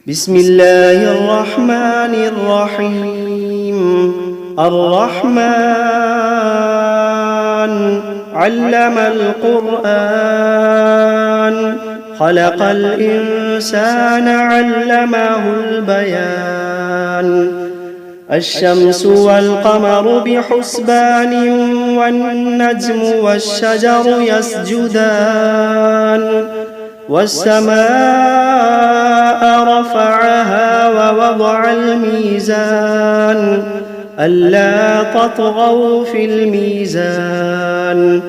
بسم الله الرحمن الرحيم. الرحمن علم القرآن، خلق الإنسان علمه البيان. الشمس والقمر بحسبان، والنجم والشجر يسجدان. والسماء رفعها ووضع الميزان، ألا تطغوا في الميزان.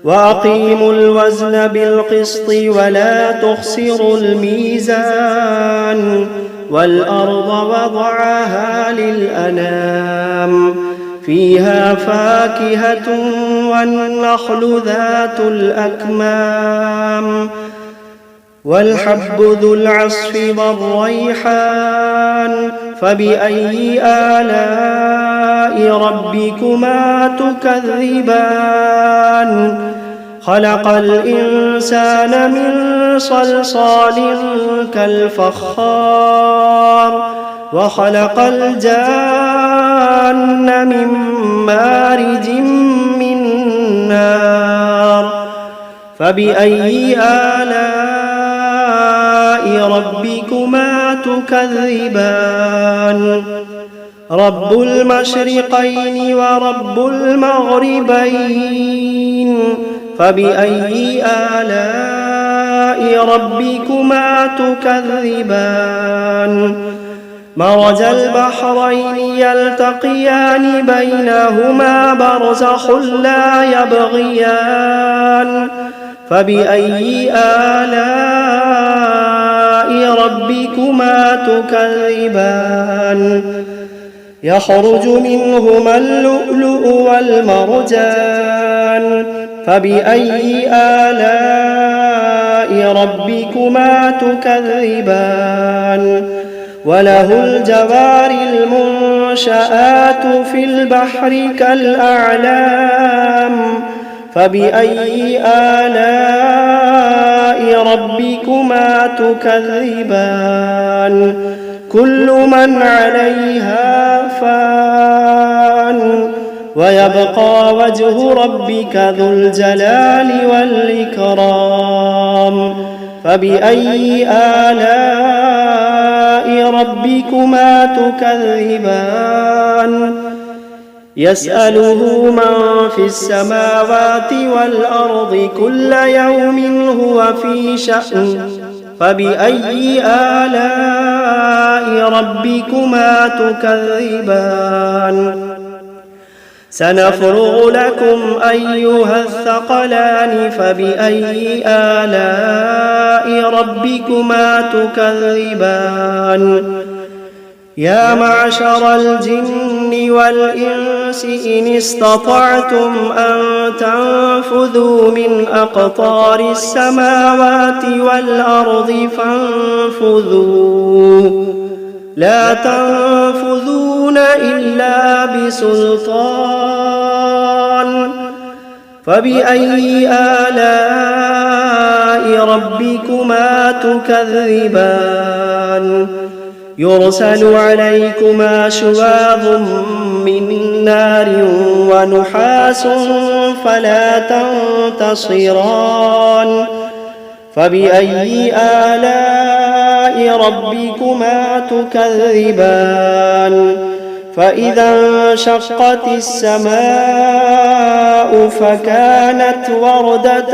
وأقيموا الوزن بالقسط ولا تخسروا الميزان. والأرض وضعها للأنام، فيها فاكهة والنخل ذات الأكمام، والحب ذو العصف والريحان. فبأي آلاء ربكما تكذبان؟ خلق الإنسان من صلصال كالفخار، وخلق الجان من مارج من نار. فبأي آلاء ربكما تكذبان؟ رب المشرقين ورب المغربين. فبأي آلاء ربكما تكذبان؟ مرج البحرين يلتقيان، بينهما برزخ لا يبغيان. فبأي آلاء ربكما تكذبان؟ يخرج منهما اللؤلؤ والمرجان. فبأي آلاء ربكما تكذبان؟ وله الجوار المنشآت في البحر كالأعلام. فبأي آلاء ربكما تكذبان؟ كل من عليها فان، ويبقى وجه ربك ذو الجلال والإكرام. فبأي آلاء ربكما تكذبان؟ يسأله من في السماوات والأرض كل يوم هو في شأن. فبأي آلاء ربكما تكذبان؟ سنفرغ لكم أيها الثقلان. فبأي آلاء ربكما تكذبان؟ يا معشر الجن والإنس إن استطعتم أن تنفذوا من أقطار السماوات والأرض فانفذوا، لا تنفذون إلا بسلطان. فبأي آلاء ربكما تكذبان؟ يرسل عليكما شواظ من نار ونحاس فلا تنتصران. فبأي آلاء ربكما تكذبان؟ فإذا انشقت السماء فكانت وردة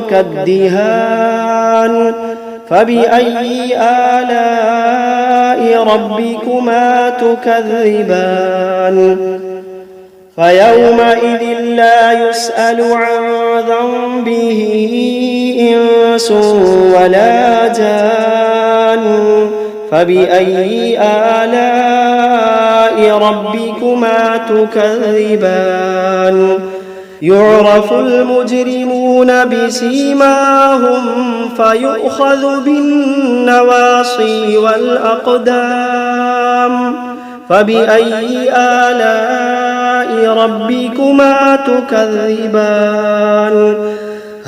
كالدهان. فبأي آلاء ربكما تكذبان؟ فيومئذ لا يسأل عن ذنبه إنس ولا جان. فبأي آلاء ربكما تكذبان؟ يعرف المجرمون بسيماهم فيؤخذ بالنواصي والأقدام. فبأي آلاء ربكما تكذبان؟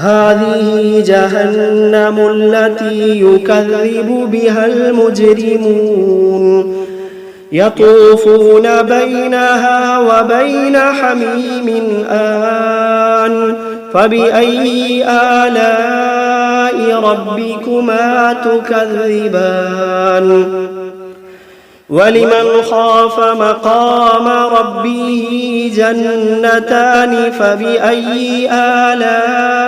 هذه جهنم التي يكذب بها المجرمون يطوفون بينها وبين حميم آن فبأي آلاء ربكما تكذبان ولمن خاف مقام ربه جنتان فبأي آلاء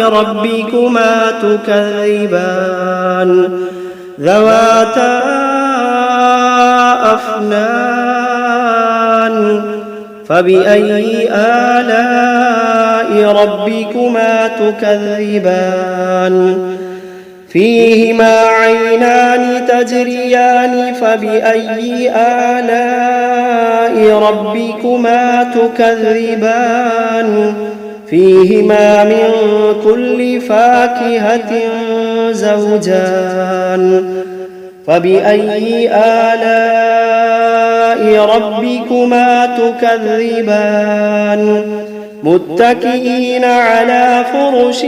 ربكما تكذبان ذواتا أفنان فبأي آلاء ربكما تكذبان فيهما عينان تجريان فبأي آلاء ربكما تكذبان فيهما من كل فاكهة زوجان فبأي آلاء ربكما تكذبان متكئين على فرش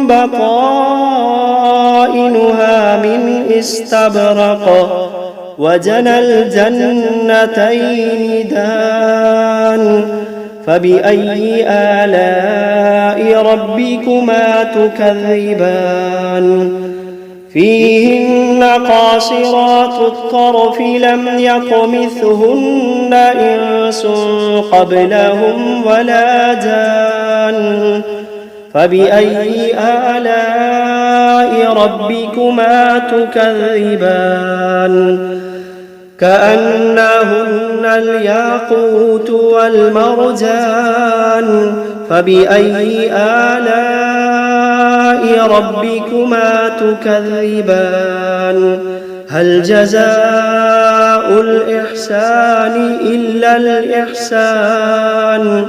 بطائنها من استبرق وجنى الجنتين دان فبأي آلاء ربكما تكذبان فيهن قاصرات الطرف لم يطمثهن إنس قبلهم ولا جان فبأي آلاء ربكما تكذبان كأنهن الياقوت والمرجان فبأي آلاء ربكما تكذبان هل جزاء الإحسان إلا الإحسان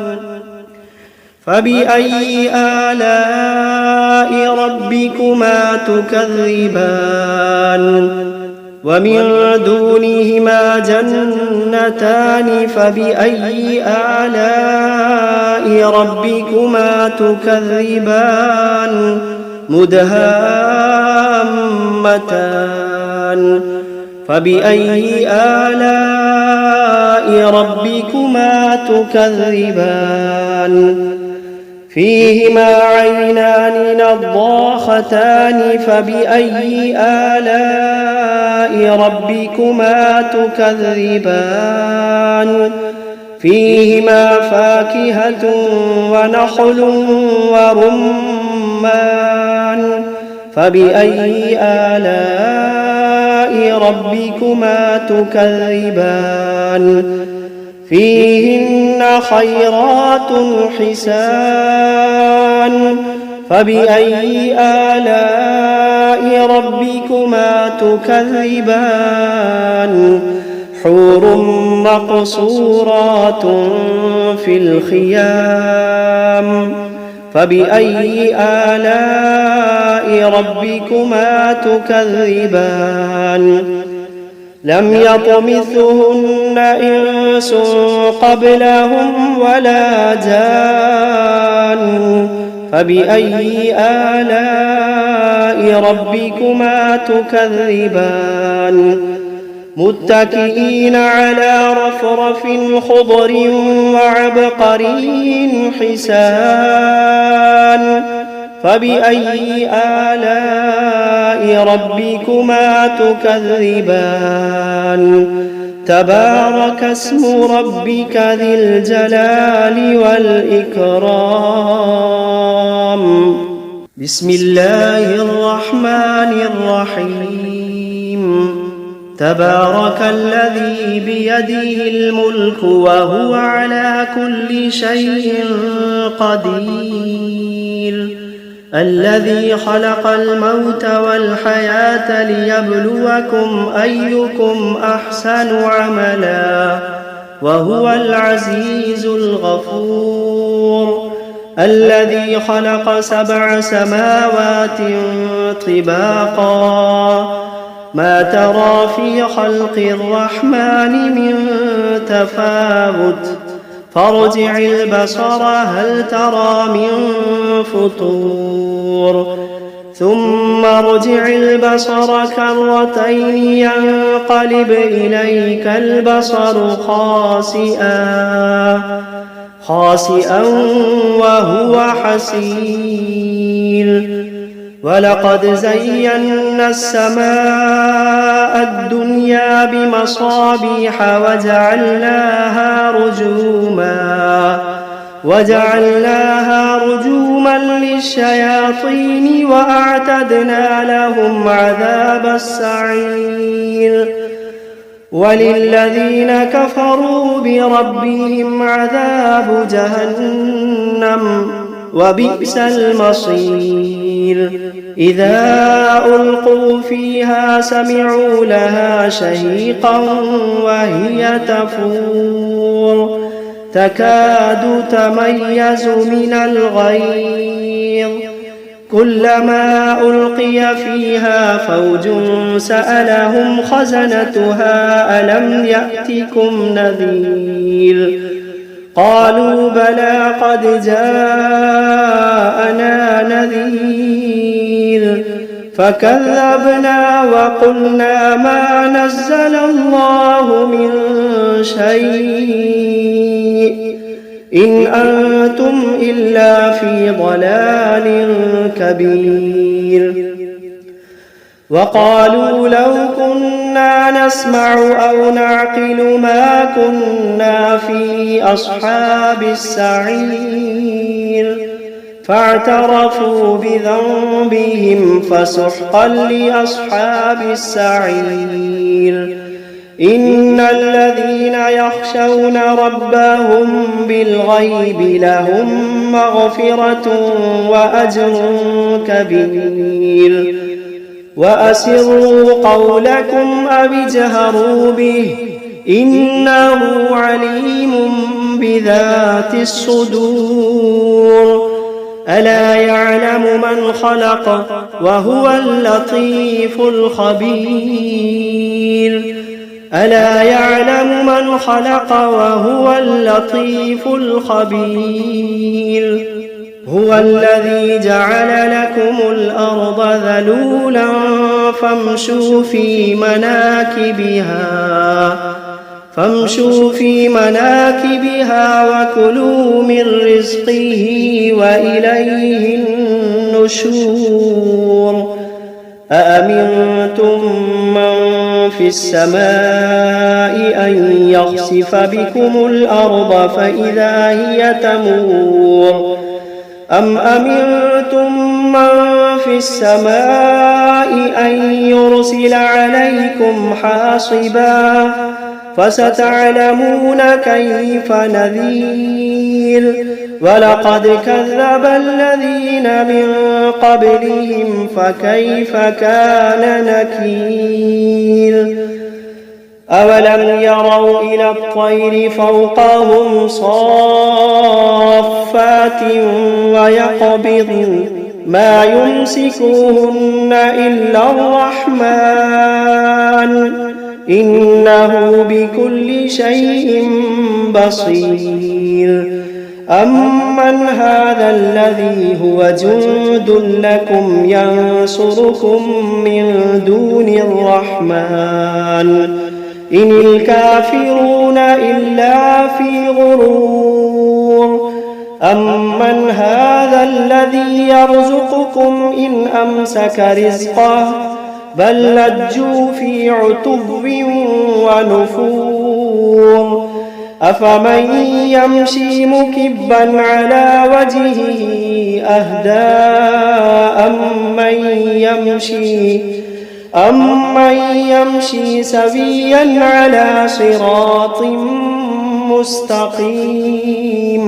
فبأي آلاء ربكما تكذبان ومن دونهما جنتان فبأي آلاء ربكما تكذبان مدهامتان فبأي آلاء ربكما تكذبان فيهما عينان نضاختان فبأي آلاء ربكما تكذبان فيهما فاكهة ونخل ورمان فبأي آلاء ربكما تكذبان فيهن خيرات حسان فبأي آلاء ربكما تكذبان حور مقصورات في الخيام فبأي آلاء ربكما تكذبان لم يطمثهن إنس قبلهم ولا جان فبأي آلاء ربكما تكذبان متكئين على رفرف خضر وعبقري حسان فبأي آلاء ربكما تكذبان تبارك اسم ربك ذي الجلال والإكرام بسم الله الرحمن الرحيم تبارك الذي بيده الملك وهو على كل شيء قدير الذي خلق الموت والحياة ليبلوكم أيكم أحسن عملا وهو العزيز الغفور الذي خلق 7 سماوات طباقا ما ترى في خلق الرحمن من تفاوت فارجع البصر هل ترى من فطور ثم ارجع البصر كرتين ينقلب إليك البصر خاسئا وهو حسير ولقد زينا السماء الدنيا بمصابيح وجعلناها رجوما للشياطين وأعتدنا لهم عذاب السعير وللذين كفروا بربهم عذاب جهنم وبئس المصير إذا ألقوا فيها سمعوا لها شهيقا وهي تفور تكاد تميز من الغيظ كلما ألقي فيها فوج سألهم خزنتها ألم يأتكم نذير قالوا بلى قد جاءنا نذير فكذبنا وقلنا ما نزل الله من شيء إن أنتم إلا في ضلال كبير وقالوا لو كنا نسمع أو نعقل ما كنا في أصحاب السعير فاعترفوا بذنبهم فسحقا لأصحاب السعير إن الذين يخشون ربهم بالغيب لهم مغفرة وأجر كبير وأسروا قولكم أو اجهروا به إنه عليم بذات الصدور ألا يعلم من خلق وهو اللطيف الخبير ألا يعلم من خلق وهو اللطيف الخبير هو الذي جعل لكم الأرض ذلولا فامشوا في مناكبها وكلوا من رزقه وإليه النشور أأمنتم من في السماء أن يخسف بكم الأرض فإذا هي تمور أم أمنتم من في السماء أن يرسل عليكم حاصبا فستعلمون كيف نذير ولقد كذب الذين من قبلهم فكيف كان نكير أولم يروا إلى الطير فوقهم صافات ويقبضن ما يمسكوهن إلا الرحمن إنه بكل شيء بصير أمن هذا الذي هو جند لكم ينصركم من دون الرحمن إن الكافرون إلا في غرور أمن هذا الذي يرزقكم إن أمسك رزقه بل لجوا في عتب ونفور أفمن يمشي مكبا على وجهه أهدى أمن يمشي سويا على صراط مستقيم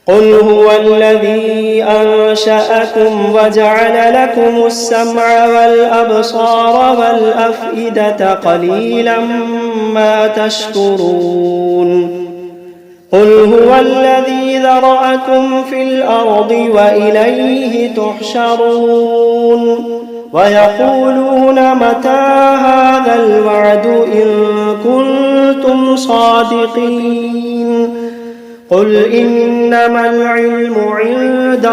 قل هو الذي أنشأكم وجعل لكم السمع والأبصار والأفئدة قليلا ما تشكرون قل هو الذي ذرأكم في الأرض وإليه تحشرون ويقولون متى هذا الوعد إن كنتم صادقين قل إنما العلم عند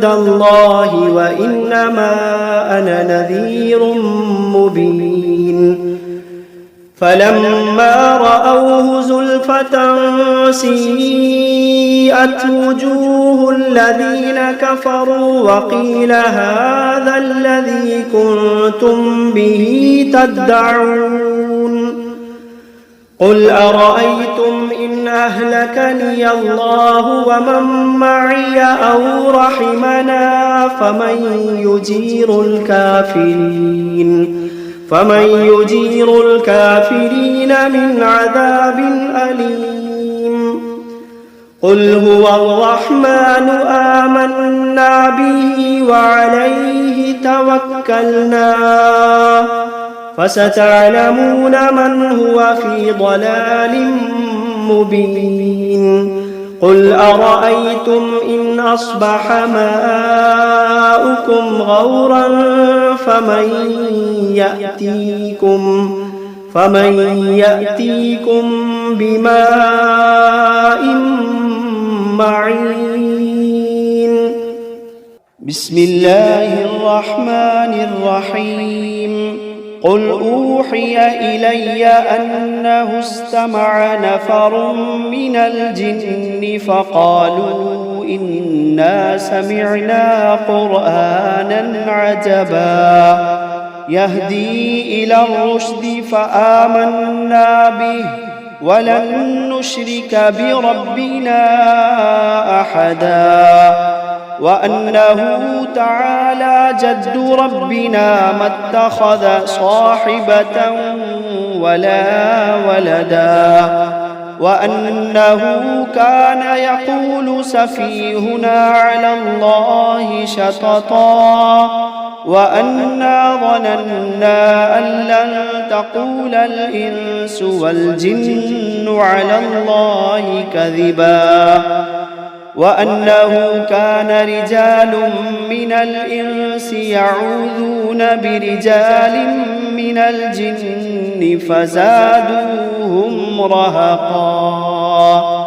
الله وإنما أنا نذير مبين فلما رأوه زلفة سيئت وجوه الذين كفروا وقيل هذا الذي كنتم به تدعون قل أرأيتم إن أهلكني الله ومن معي أو رحمنا فمن يجير الكافرين من عذاب أليم قل هو الرحمن آمنا به وعليه توكلنا فستعلمون من هو في ضلال مبين قل أرأيتم إن أصبح ماؤكم غورا فمن يأتيكم بماء معين بسم الله الرحمن الرحيم قل أوحي إلي أنه استمع نفر من الجن فقالوا إنا سمعنا قرآنا عجبا يهدي إلى الرشد فآمنا به ولن نشرك بربنا أحدا وأنه تعالى جد ربنا ما اتخذ صاحبة ولا ولدا وأنه كان يقول سفيهنا على الله شططا وأنا ظننا أن لن تقول الإنس والجن على الله كذبا وأنه كان رجال من الإنس يعوذون برجال من الجن فزادوهم رهقا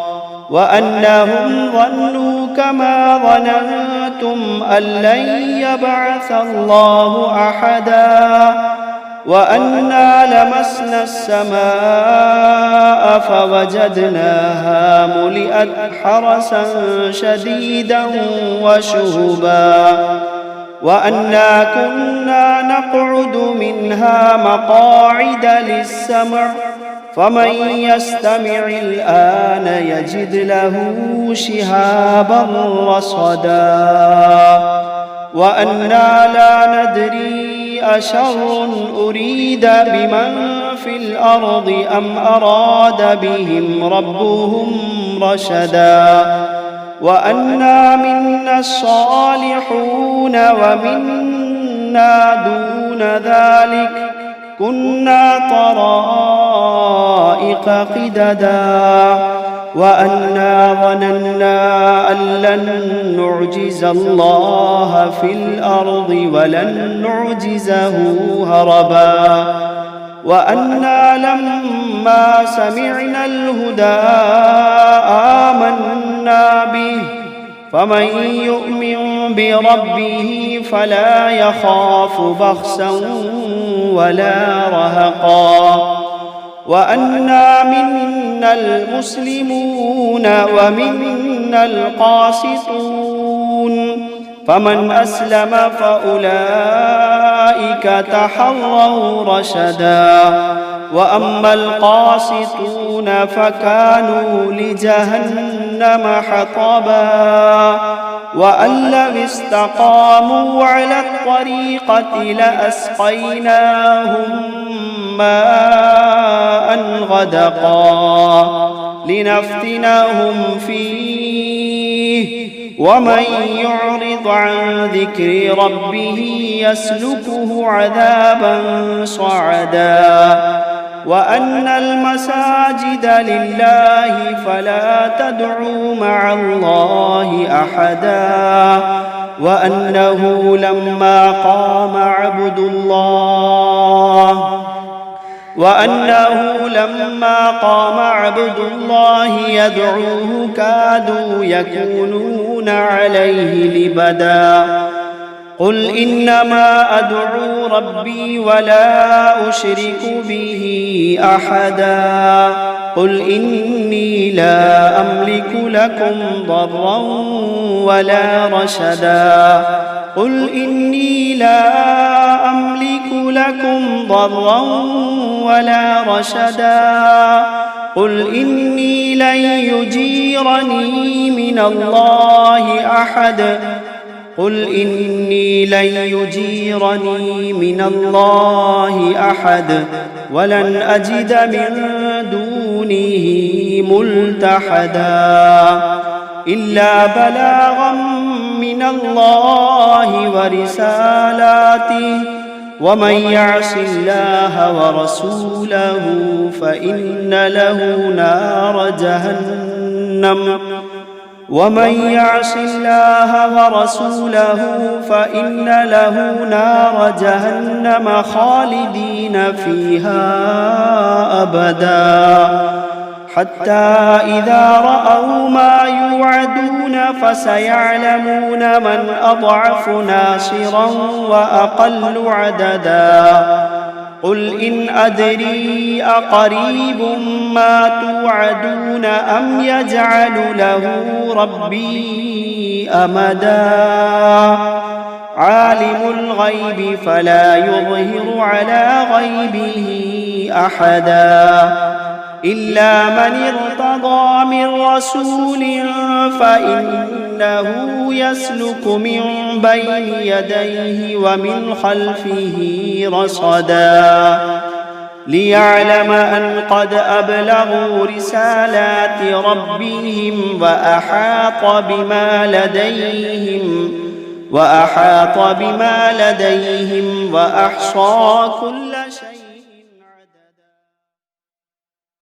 وأنهم ظنوا كما ظننتم أن لن يبعث الله أحدا وأنا لمسنا السماء فوجدناها ملئت حرسا شديدا وشهبا وأنا كنا نقعد منها مقاعد للسمع فمن يستمع الآن يجد له شهابا رصدا وأنا لا ندري أشر أريد بمن في الأرض أم أراد بهم ربهم رشدا وأنا منا الصالحون ومنا دون ذلك كنا طرائق قددا وأنا ظننا أن لن نعجز الله في الأرض ولن نعجزه هربا وأنا لما سمعنا الهدى آمنا به فمن يؤمن بربه فلا يخاف بخسا ولا رهقا وأنا منا المسلمون ومنا القاسطون فمن أسلم فأولئك تحروا رشدا وأما القاسطون فكانوا لجهنم حطبا وأن لو استقاموا على الطريقة لأسقيناهم ماء غدقا لنفتنهم فيه ومن يعرض عن ذكر ربه يسلكه عذابا صعدا وأن المساجد لله فلا تدعوا مع الله أحدا وأنه لما قام عبد الله يدعوه كادوا يكونون عليه لبدا قل إنما أدعو ربي ولا أشرك به أحدا قل إني لا أملك لكم ضرا ولا رشدا قل إني لا أملك لكم ضرا ولا رشدا قل إني لن يجيرني من الله أحد قل إني لن يجيرني من الله أحد ولن أجد من دونه ملتحدا إلا بلاغا من الله ورسالاته ومن يعص الله ورسوله فإن له نار جهنم خالدين فيها أبدا حتى إذا رأوا ما يوعدون فسيعلمون من أضعف ناصرا وأقل عددا قل إن أدري أقريب ما توعدون أم يجعل له ربي أمدا عالم الغيب فلا يظهر على غيبه أحدا إلا من ارتضى من رسول فإنه يسلك من بين يديه ومن خلفه رصدا ليعلم أن قد أبلغوا رسالات ربهم وأحاط بما لديهم وأحصى كل شيء